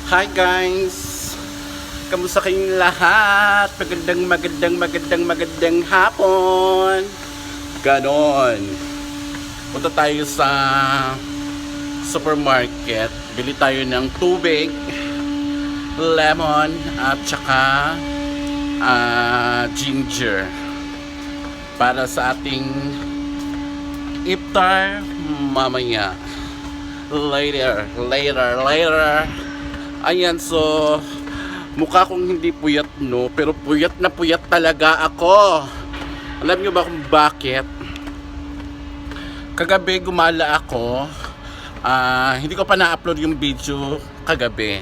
Hi guys! Kamusta kayong lahat? Magandang hapon! Ganon. Punta tayo sa supermarket. Bili tayo ng tubig, lemon, at saka ginger. Para sa ating iftar mamaya. Later. Ayan, so mukha kong hindi puyat, no, pero puyat na puyat talaga ako. Alam nyo ba kung bakit? Kagabi gumala ako. Hindi ko pa na-upload yung video kagabi,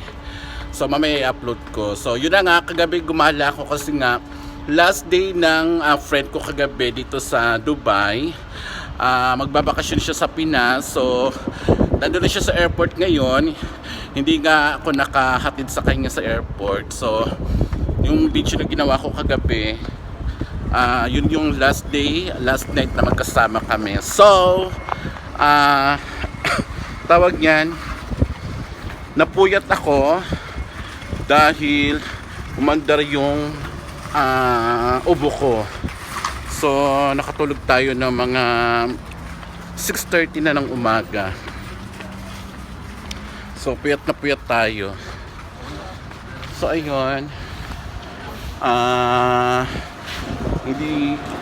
so mamaya i-upload ko. So yun na nga, kagabi gumala ako kasi nga last day ng friend ko kagabi dito sa Dubai. Magbabakasyon siya sa Pinas. So nandun na siya sa airport ngayon. Hindi nga ako nakahatid sa kanya sa airport. So yung video na ginawa ko kagabi, yun yung last night na magkasama kami. So tawag niyan, napuyat ako dahil umandar yung ubo ko. So nakatulog tayo ng mga 6:30 na ng umaga. So puyat na puyat tayo. So ayun,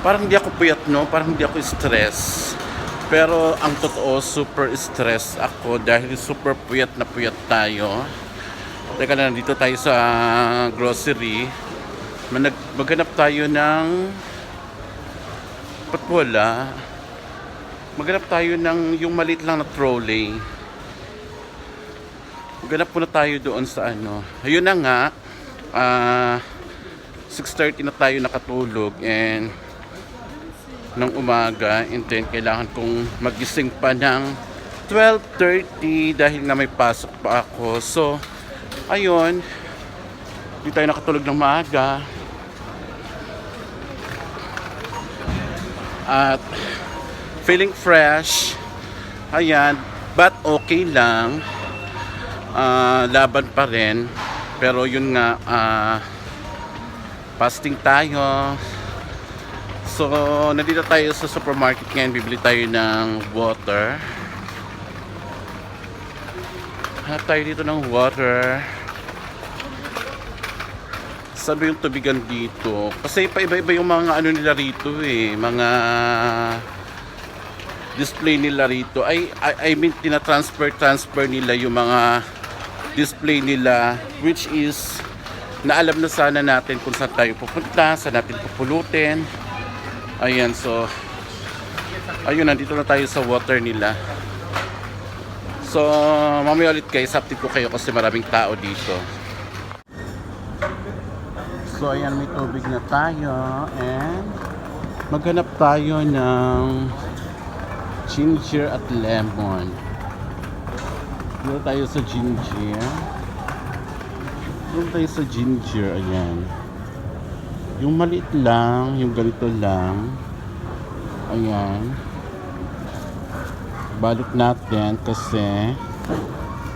parang hindi ako puyat, no, parang hindi ako stress, pero ang totoo super stress ako dahil super puyat na puyat tayo. Teka na, nandito tayo sa grocery. Maghanap tayo ng maghanap tayo ng yung maliit lang na trolley. Maghanap muna tayo doon sa ano. Ayun na nga, 6:30 na tayo nakatulog and ng umaga, and then kailangan kong magising pa ng 12:30 dahil nga may pasok pa ako. So ayun, hindi tayo nakatulog ng maaga at feeling fresh. Ayan, but okay lang. Laban pa rin, pero yun nga, fasting tayo. So nandito tayo sa supermarket ngayon, bibili tayo ng water. Hanap tayo dito ng water. Saan ba yung tubigan dito? Kasi paiba-iba yung mga ano nila rito, mga display nila rito. I mean, transfer nila yung mga display nila, which is naalam na sana natin kung saan tayo pupunta, saan natin pupulutin. Ayan, so ayun, nandito na tayo sa water nila. So mamaya ulit guys, update ko kayo kasi maraming tao dito. So ayan, may tubig na tayo and maghanap tayo ng ginger at lemon. Dito tayo sa ginger. Dito tayo sa ginger, ayan. Yung maliit lang, yung ganito lang. Ayan. Balik natin kasi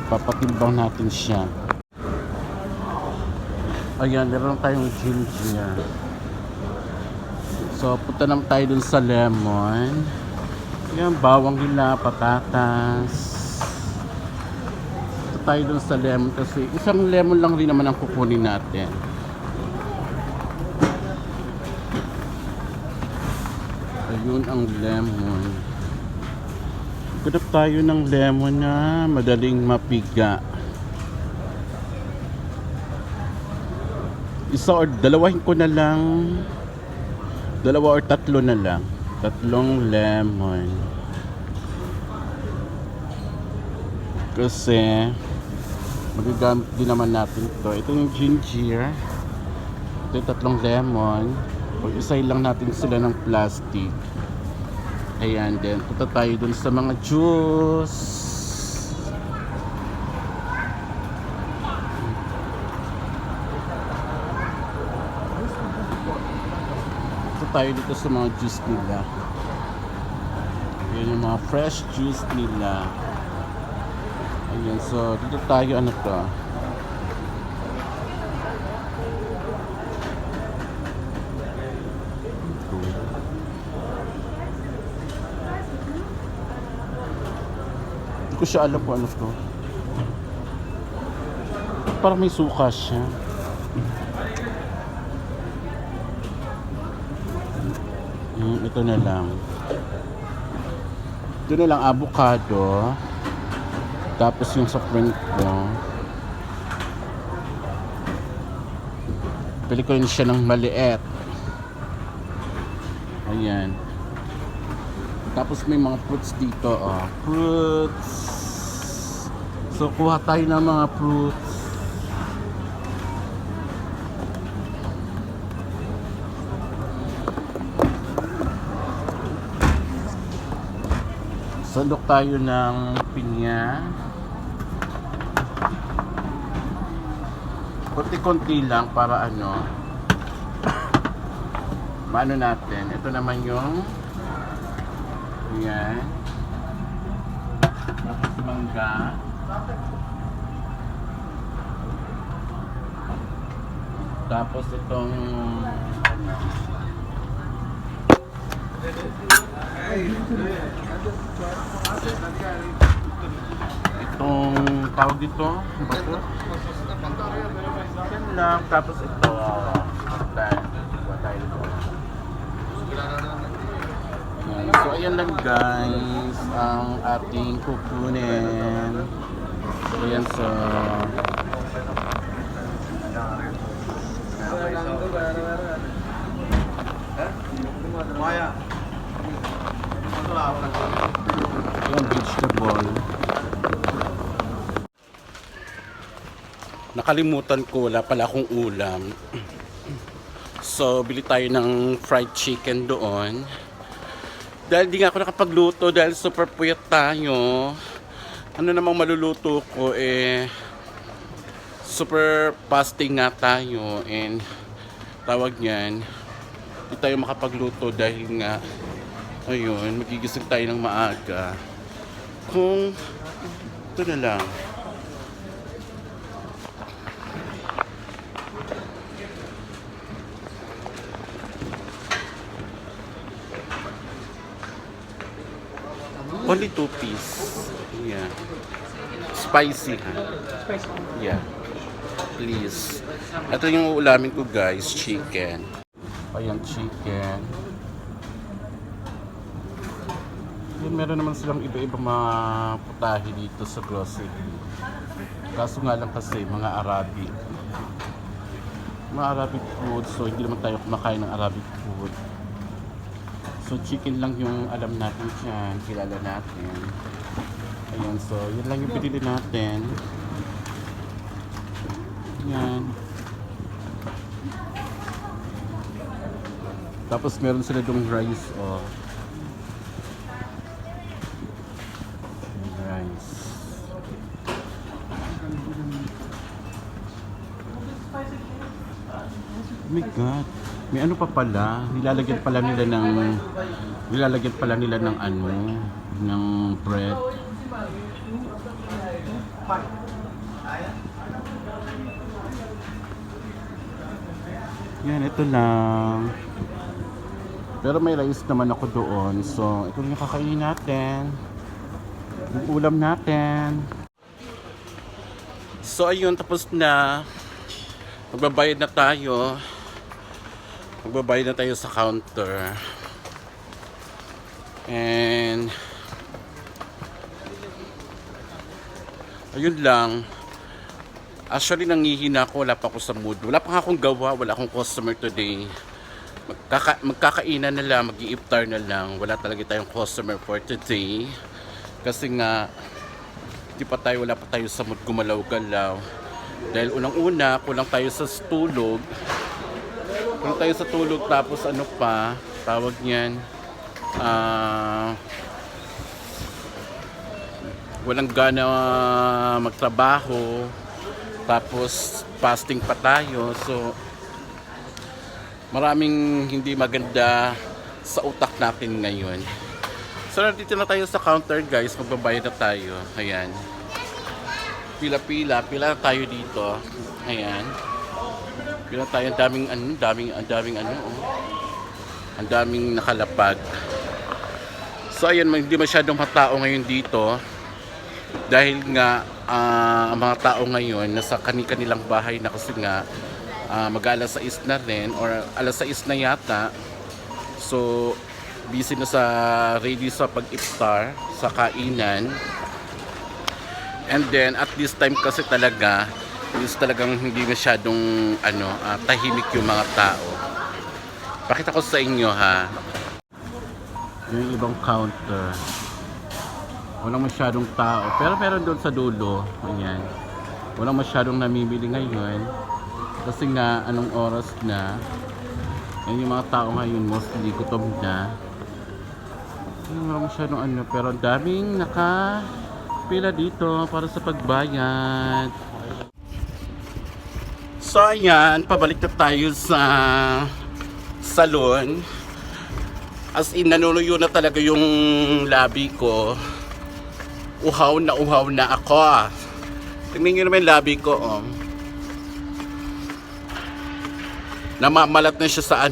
papatimbang natin siya. Ayan, meron tayong ginger. So punta naman tayo dun sa lemon. Ayan, bawang nila, patatas. Punta tayo dun sa lemon kasi isang lemon lang rin naman ang kukunin natin. Ayun ang lemon. Hanap tayo ng lemon na madaling mapiga. Isa or dalawahin ko na lang. Dalawa or tatlo na lang. Tatlong lemon. Kasi magagamit din naman natin ito. Ito yung ginger. Ito yung tatlong lemon. Pag-isay lang natin sila ng plastic. Ayan, then punta tayo dun sa mga juice. Punta tayo dito sa mga juice nila. Ayan yung mga fresh juice nila. Ayan, so dito tayo, ano to, ko siya alam kung ano to. Parang may suka siya. Ito na lang. Ito na lang avocado. Tapos yung sa friend ko. Pili ko yun siya ng maliit. Ayan. Tapos may mga fruits dito. Oh. Fruits. So kuha tayo ng mga fruits. Sandok tayo ng pinya. Konti-konti lang para ano. Maano natin. Ito naman yung yan. Tapos mangga. Tapos itong tawag dito bato. Yan lang. Tapos ito so ayan lang guys ang ating kukunin. Ayan, so yung vegetable. Nakalimutan ko, wala pala akong ulam. So bili tayo ng fried chicken doon. Dahil di nga ako nakapagluto dahil super puyat tayo. Ano namang maluluto ko super fasting nga tayo, and tawag niyan, di tayo makapagluto dahil nga ayun, magigising tayo ng maaga. Kung ito na lang. Only 2 piece. Yeah. Spicy, ha? Spicy. Yeah. Please. Ito yung ulamin ko guys, chicken. Ayan, chicken. Yan, meron naman silang iba-iba mga putahe dito sa grocery. Kaso nga lang kasi, mga Arabic. Mga Arabic food, so hindi naman tayo kumakain ng Arabic food. So chicken lang yung alam natin dyan, kilala natin. Ayan, so yun lang yung pinili natin. Ayan. Tapos meron sila dong rice, oh. Rice. Oh my God. May ano pa pala, nilalagyan pala nila ng ano, ng bread. Yan, ito lang. Pero may rice naman ako doon. So, ito yung kakainin natin. Yung ulam natin. So, ayun, tapos na. Magbabayad na tayo. Magbabayad na tayo sa counter. And ayun lang. Actually nangihina ako, wala pa ako sa mood. Wala pa akong gawa, wala akong customer today. Magkakainan na lang, mag-i-iftar na lang. Wala talaga tayong customer for today. Kasi nga wala pa tayo sa mood gumalaw-galaw. Dahil unang-una, kulang tayo sa tulog. Kung tayo sa tulog, tapos ano pa, tawag niyan, walang gana magtrabaho, tapos fasting pa tayo, so maraming hindi maganda sa utak natin ngayon. So nandito na tayo sa counter guys, magbabayad na tayo. Ayan, pila na tayo dito. Ayan, pila tayo, ang daming nakalapag. So ayan, hindi masyadong matao ngayon dito. Dahil nga ang mga tao ngayon nasa kanilang bahay na kasi nga mag-alas 6 na rin or alas 6 na yata. So busy na sa ready sa pag-iftar, sa kainan. And then at this time kasi talaga is talagang hindi masyadong tahimik yung mga tao. Pakita ko sa inyo ha. Yung ibang counter. Walang masyadong tao. Pero meron doon sa dulo. Ayan. Walang masyadong namimili ngayon. Kasi nga, anong oras na. Ayan yung mga tao ngayon. Mostly gutom na. Ayan, walang masyadong Pero daming nakapila dito para sa pagbayad. So ayan, pabalik na tayo sa salon. As in, nanunuyo na talaga yung labi ko. Uhaw na ako. Tingnan nyo naman yung labi ko, oh. Namamalat na siya sa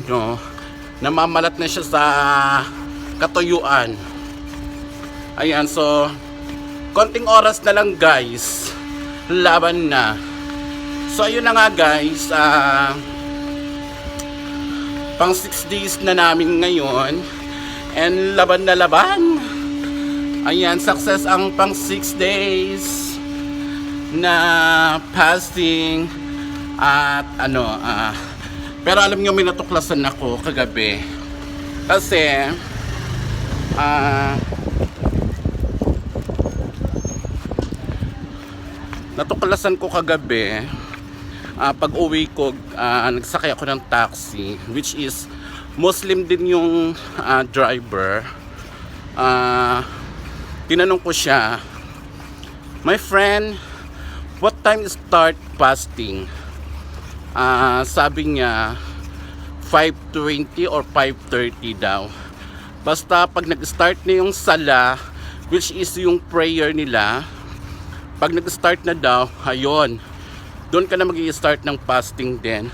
namamalat na siya sa katuyuan. Ayan, so konting oras na lang guys, laban na. So ayun na nga guys, pang 6 days na namin ngayon. And laban na laban. Ayan, success ang pang 6 days na fasting. At pero alam nyo, may natuklasan ako kagabi. Kasi natuklasan ko kagabi, pag uwi ko, nagsakay ako ng taxi, which is Muslim din yung driver. Tinanong ko siya, my friend, what time start fasting? Sabi niya 5:20 or 5:30 daw. Basta pag nag-start na yung sala, which is yung prayer nila, pag nag-start na daw, ayun, doon ka na mag-i-start ng fasting din.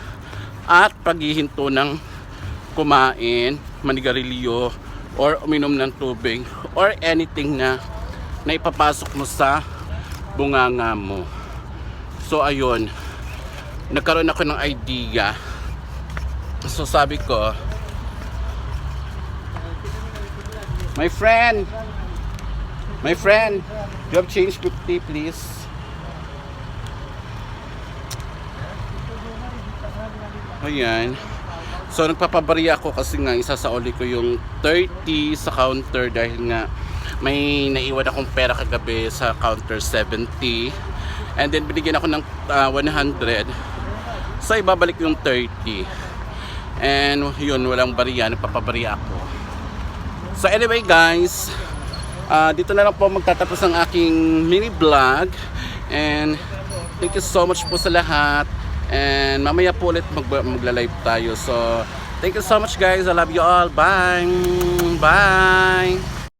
At paghihinto ng kumain, manigarilyo, or uminom ng tubig, or anything na ipapasok mo sa bunganga mo. So ayun, nagkaroon ako ng idea. So sabi ko, my friend, you have change 50 please. Ayan. So nagpapabariya ako kasi nga isasauli ko yung 30 sa counter dahil nga may naiwan akong pera kagabi sa counter 70. And then binigyan ako ng 100. So ibabalik yung 30. And yun, walang bariya, nagpapabariya ako. So anyway guys, dito na lang po magtatapos ang aking mini vlog. And thank you so much po sa lahat. And mamaya po ulit magla-live tayo. So thank you so much guys. I love you all. Bye. Bye.